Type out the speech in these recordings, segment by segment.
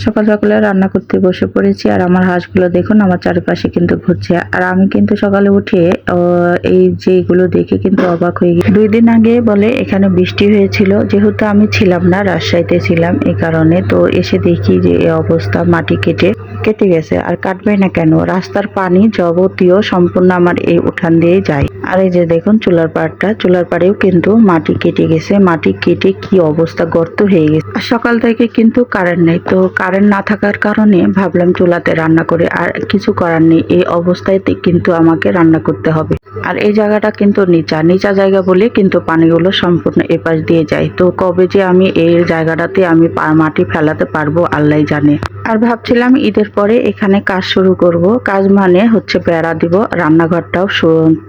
সকাল সকালে রান্না করতে বসে পড়েছি আর আমার হাঁসগুলো দেখুন আমার চারিপাশে কিন্তু ঘুরছে। আর আমি কিন্তু সকালে উঠে এই যেগুলো দেখে কিন্তু অবাক হয়ে গেছি। 2 দিন আগে বলে এখানে বৃষ্টি হয়েছিল, যেহেতু আমি ছিলাম না, রাজশাহীতে ছিলাম, এই কারণে তো এসে দেখি যে এই অবস্থা, মাটি কেটে গেছে। আর কাটবে না কেন, রাস্তার পানি যাবতীয় সম্পূর্ণ আমার এই উঠান দিয়ে যায়। আর এই যে দেখুন চুলার পাড়েও কিন্তু মাটি কেটে গেছে, মাটি কেটে কি অবস্থা, গর্ত হয়ে গেছে। আর সকাল থেকে কিন্তু কারেন্ট নেই, তো কারেন্ট না থাকার কারণে ভাবলাম চুলাতে রান্না করে, আর কিছু করার নেই, এই অবস্থায় কিন্তু আমাকে রান্না করতে হবে। আর এই জায়গাটা কিন্তু নিচা জায়গা বলে কিন্তু পানিগুলো সম্পূর্ণ এপাশ দিয়ে যায়। তো কবে যে আমি এই জায়গাটাতে আমি মাটি ফেলাতে পারবো আল্লাহ জানে। আর ভাবছিলাম ঈদের পরে এখানে কাজ শুরু করব। কাজ মানে হচ্ছে বেড়া দিব, রান্নাঘরটাও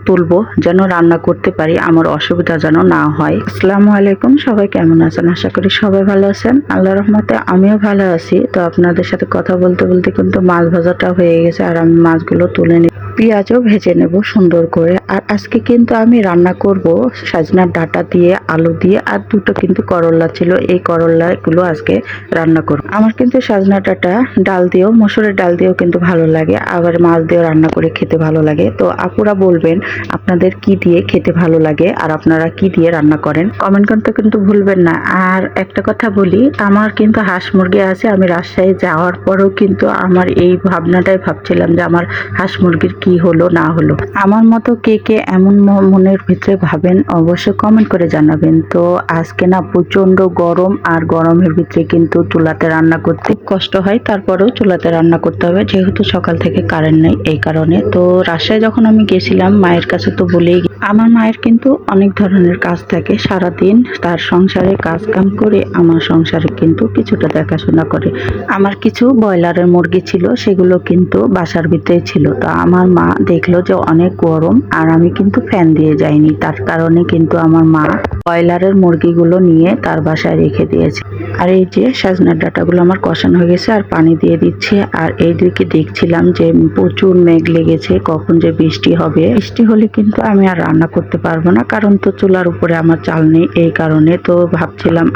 তুলবো, যেন রান্না করতে পারি, আমার অসুবিধা যেন না হয়। আসসালামু আলাইকুম, সবাই কেমন আছেন? আশা করি সবাই ভালো আছেন। আল্লাহর রহমতে আমিও ভালো আছি। তো আপনাদের সাথে কথা বলতে বলতে কিন্তু মাছ ভাজাটা হয়ে গেছে, আর আমি মাছগুলো তুলে নিই, পেঁয়াজও ভেজে নেব সুন্দর করে। আর আজকে কিন্তু আমি রান্না করব সজনার ডাঁটা দিয়ে, আলু দিয়ে, আর দুটো কিন্তু করলা ছিল, এই করলাগুলো আজকে রান্না করব। আমার কিন্তু সজনা ডাঁটা ডাল দিয়েও, মসুরের ডাল দিয়েও কিন্তু ভালো লাগে, আবার মাছ দিয়েও রান্না করে খেতে ভালো লাগে। তো আপুরা বলবেন আপনাদের কি দিয়ে খেতে ভালো লাগে আর আপনারা কি দিয়ে রান্না করেন, কমেন্ট করতে কিন্তু ভুলবেন না। আর একটা কথা বলি, আমার কিন্তু হাঁস মুরগি আছে। আমি রাজশাহী যাওয়ার পরেও কিন্তু আমার এই ভাবনাটাই ভাবছিলাম যে আমার হাঁস মুরগির কি হলো না হলো। আমার মতো কে কে এমন মনের ভিতরে ভাবেন অবশ্যই কমেন্ট করে জানাবেন। তো আজকে না প্রচন্ড গরম, আর গরমের ভিতরে কিন্তু চুলাতে রান্না করতে কষ্ট হয়, তারপরেও চুলাতে রান্না করতে হবে, যেহেতু সকাল থেকে কারেন্ট নেই এই কারণে। তো রাজশাহী যখন আমি গেছিলাম মায়ের কাছে, তো বলেই আমার মায়ের কিন্তু অনেক ধরনের কাজ থাকে, সারাদিন তার সংসারে কাজ কাম করে আমার সংসারে কিন্তু কিছুটা দেখাশোনা করে। আমার কিছু ব্রয়লারের মুরগি ছিল, সেগুলো কিন্তু বাসার ভিতরে ছিল। তো আমার মা দেখলো যে অনেক গরম, আর আমি কিন্তু ফ্যান দিয়ে যাইনি, তার কারণে কিন্তু আমার মা ব্রয়লারের মুরগিগুলো নিয়ে তার বাসায় রেখে দিয়েছে। আর এই যে সজনার ডাঁটাগুলো আমার কষানো হয়ে গেছে, আর পানি দিয়ে দিচ্ছে। আর এই দিকে দেখছিলাম যে প্রচুর মেঘ লেগেছে, কখন যে বৃষ্টি হবে। বৃষ্টি হলে কিন্তু আমি আর রান্না করতে পারবো না, কারণ তো চুলার উপরে আমার চাল নেই, এই কারণে। তো ভাবছিলাম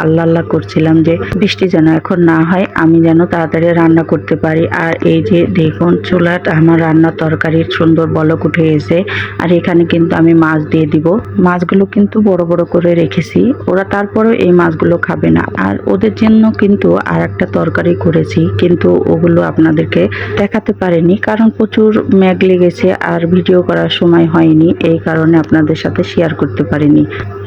আল্লাহ করছিলাম যে বৃষ্টি যেন এখন না হয়, আমি যেন তাড়াতাড়ি রান্না করতে পারি। আর এই যে দেখুন চুলাট আমার রান্না তরকারির সুন্দর বলক উঠে গেছে। আর এখানে কিন্তু আমি মাছ দিয়ে দিব। মাছগুলো কিন্তু বড় বড় করে রেখেছি, ওরা তারপরেও এই মাছগুলো খাবে না। আর ওদের জন্য কিন্তু আর একটা তরকারি করেছি, কিন্তু ওগুলো আপনাদেরকে দেখাতে পারিনি, কারণ প্রচুর মেঘ লেগেছে আর ভিডিও করার সময় হয়নি, এই কারণে আপনাদের সাথে শেয়ার করতে পারিনি।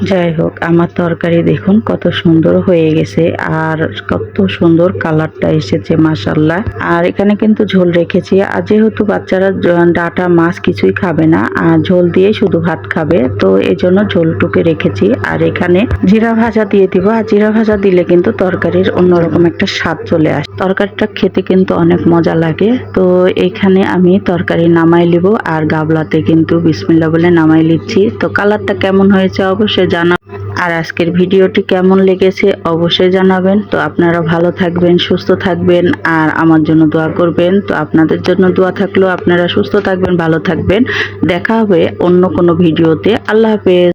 যাই হোক, আমার তরকারি দেখুন কত সুন্দর হয়ে গেছে, আর কত সুন্দর কালারটা এসেছে মাশাআল্লাহ। আর এখানে কিন্তু ঝোল রেখেছি, আর যেহেতু বাচ্চারা ডাঁটা মাছ কিছুই খাবে না, আর ঝোল দিয়ে শুধু ভাত খাবে, তো এই জন্য ঝোলটুকে রেখেছি। আর এখানে জিরা ভাজা দিয়ে দিব, আর জিরা ভাজা দিলে কিন্তু তরকারির অন্যরকম একটা স্বাদ চলে আসে, তরকারিটা খেতে কিন্তু অনেক মজা লাগে। তো এখানে আমি তরকারি নামাই লিব, আর গাবলাতে কিন্তু বিসমিল্লাহ বলে নামাই লিচ্ছি। তো কালারটা কেমন হয়েছে অবশ্যই জানা, আর আজকের ভিডিওটি কেমন লেগেছে অবশ্যই জানাবেন। তো আপনারা ভালো থাকবেন, সুস্থ থাকবেন, আর আমার জন্য দোয়া করবেন। তো আপনাদের জন্য দোয়া থাকলেও, আপনারা সুস্থ থাকবেন, ভালো থাকবেন। দেখা হবে অন্য কোনো ভিডিওতে। আল্লাহ হাফেজ।